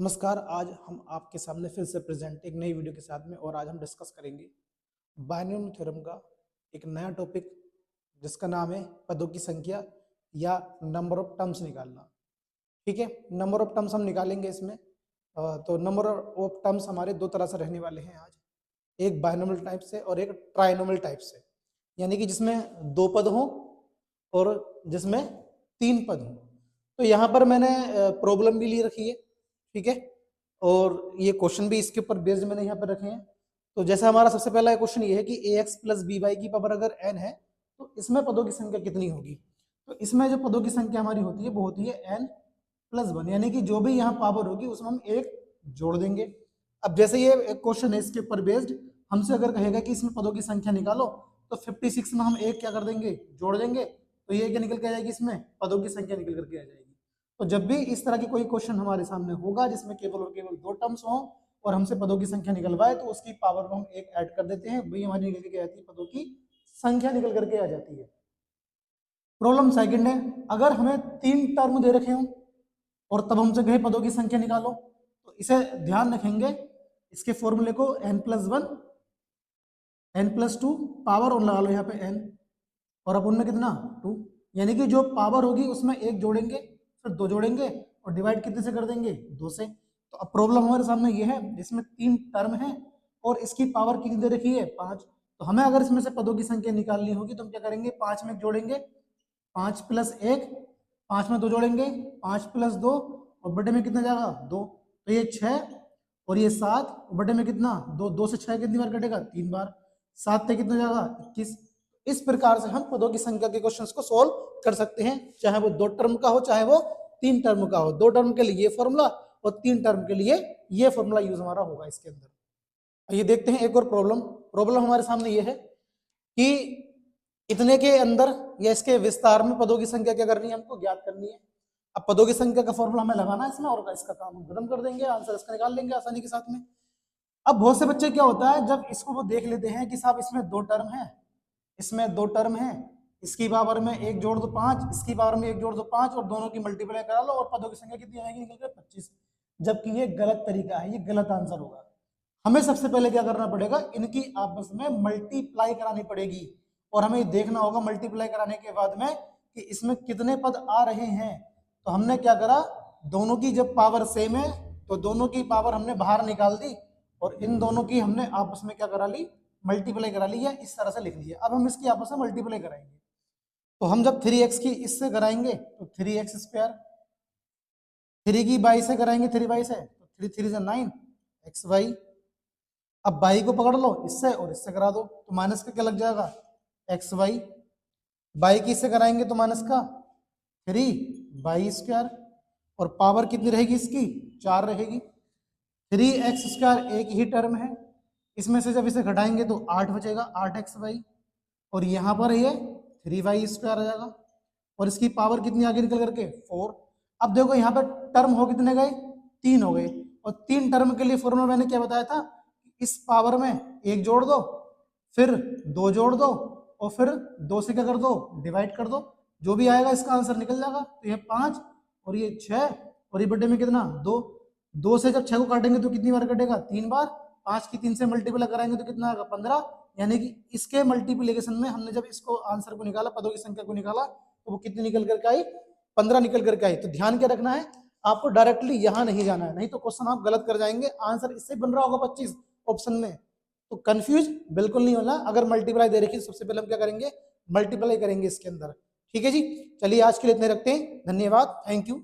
नमस्कार। आज हम आपके सामने फिर से प्रेजेंट एक नई वीडियो के साथ में और आज हम डिस्कस करेंगे बाइनोमियल थ्योरम का एक नया टॉपिक जिसका नाम है पदों की संख्या या नंबर ऑफ टर्म्स निकालना। ठीक है, नंबर ऑफ टर्म्स हम निकालेंगे इसमें। तो नंबर ऑफ टर्म्स हमारे दो तरह से रहने वाले हैं आज, एक बाइनोमियल टाइप से और एक ट्राइनोमियल टाइप से, यानी कि जिसमें दो पद हों और जिसमें तीन पद हों। तो यहाँ पर मैंने प्रॉब्लम भी ली रखी है, ठीक है, और ये क्वेश्चन भी इसके ऊपर बेस्ड मैंने यहाँ पर रखे हैं। तो जैसे हमारा सबसे पहला क्वेश्चन ये है कि ax प्लस बी वाई की पावर अगर n है तो इसमें पदों की संख्या कितनी होगी। तो इसमें जो पदों की संख्या हमारी होती है वो होती है n प्लस वन, यानी कि जो भी यहाँ पावर होगी उसमें हम एक जोड़ देंगे। अब जैसे ये एक क्वेश्चन है इसके ऊपर बेस्ड, हमसे अगर कहेगा कि इसमें पदों की संख्या निकालो तो 56 में हम एक क्या कर देंगे, जोड़ देंगे, तो ये क्या निकल के आ जाएगी, इसमें पदों की संख्या निकल करके आ जाएगी। तो जब भी इस तरह की कोई क्वेश्चन हमारे सामने होगा जिसमें केवल और केवल दो टर्म्स हों और हमसे पदों की संख्या निकलवाए तो उसकी पावर को हम एक ऐड कर देते हैं, वही हमारी निकल के आती है, पदों की संख्या निकल करके आ जाती है। प्रॉब्लम सेकंड है, अगर हमें तीन टर्म दे रखे हों और तब हमसे कहे पदों की संख्या निकालो, तो इसे ध्यान रखेंगे, इसके फॉर्मूले को n+1 n+2 पावर और लगा लो यहाँ पे n और अब उनमें कितना 2, यानी कि जो पावर होगी उसमें एक जोड़ेंगे फिर दो जोड़ेंगे और डिवाइड कितने से कर देंगे, दो से। तो अब प्रॉब्लम हमारे सामने ये है जिसमें तीन टर्म है और इसकी पावर कितनी दे रखी है, 5। तो हमें अगर इसमें से पदों की संख्या निकालनी होगी तो हम क्या करेंगे, 5 में जोड़ेंगे, 5+1, 5 में दो जोड़ेंगे, 5+2 और बटे में कितना जाएगा 2, तो ये 6 और ये 7 बटे में कितना 2, 2 से 6 कितनी बार कटेगा, 3 बार, 7 पे कितना जाएगा 21। इस प्रकार से हम पदों की संख्या के क्वेश्चंस को सोल्व कर सकते हैं, चाहे वो दो टर्म का हो चाहे वो तीन टर्म का हो। दो टर्म के लिए ये फॉर्मूला और तीन टर्म के लिए ये फॉर्मूला यूज हमारा होगा इसके अंदर। ये देखते हैं एक और प्रॉब्लम हमारे सामने ये है कि इतने के अंदर या इसके विस्तार में पदों की संख्या क्या करनी है, हमको ज्ञात करनी है। अब पदों की संख्या का फॉर्मूला हमें लगाना है इसमें और इसका काम हम खत्म कर देंगे, आंसर इसका निकाल लेंगे आसानी के साथ में। अब बहुत से बच्चे क्या होता है जब इसको वो देख लेते हैं कि साहब इसमें दो टर्म है, इसमें दो टर्म है, इसकी पावर में एक जोड़ दो 5, इसकी पावर में एक जोड़ दो 5 और दोनों की मल्टीप्लाई करा लो और पदों की संख्या कितनी आएगी, निकल कर 25। जबकि ये गलत तरीका है, ये गलत आंसर होगा। हमें सबसे पहले क्या करना पड़ेगा, इनकी आपस में मल्टीप्लाई करानी पड़ेगी और हमें देखना होगा मल्टीप्लाई कराने के बाद में कि इसमें कितने पद आ रहे हैं। तो हमने क्या करा, दोनों की जब पावर सेम है तो दोनों की पावर हमने बाहर निकाल दी और इन दोनों की हमने आपस में क्या करा ली, मल्टीप्लाई करा ली, या इस तरह से लिख लिया। अब हम इसकी आपस में मल्टीप्लाई कराएंगे, तो हम जब 3x की इससे कराएंगे तो 3x², 3 की बाई से कराएंगे 3 बाई से तो 3 3 से 9 xy। अब बाई को पकड़ लो इससे और इससे करा दो तो माइनस का क्या लग जाएगा, xy। बाई की इससे कराएंगे तो माइनस का 3y² और पावर कितनी रहेगी इसकी, 4 रहेगी। 3x² एक ही टर्म है, इसमें से जब इसे घटाएंगे तो 8 बचेगा, 8xy और यहाँ पर ये 3y² आ जाएगा और इसकी पावर कितनी आगे निकल करके 4। अब देखो यहाँ पर टर्म हो कितने गए, 3 हो गए और तीन टर्म के लिए फॉर्मूला मैंने क्या बताया था, इस पावर में एक जोड़ दो फिर दो जोड़ दो और फिर दो से क्या कर दो, डिवाइड कर दो, जो भी आएगा इसका आंसर निकल जाएगा। तो ये 5 और ये 6 और ये बटे में कितना 2, 2 से जब 6 को काटेंगे तो कितनी बार कटेगा, 3 बार, 5 की 3 से मल्टीप्लाई कराएंगे तो कितना आएगा 15, यानी कि इसके मल्टीप्लिकेशन में हमने जब इसको आंसर को निकाला, पदों की संख्या को निकाला तो वो कितनी निकल करके आई, 15 निकल करके आई। तो ध्यान क्या रखना है, आपको डायरेक्टली यहाँ नहीं जाना है, नहीं तो क्वेश्चन आप गलत कर जाएंगे, आंसर इससे बन रहा होगा 25 ऑप्शन में। तो कंफ्यूज बिल्कुल नहीं होना, अगर मल्टीप्लाई दे रखी सबसे पहले हम क्या करेंगे, मल्टीप्लाई करेंगे इसके अंदर। ठीक है जी, चलिए आज के लिए इतने रखते हैं, धन्यवाद, थैंक यू।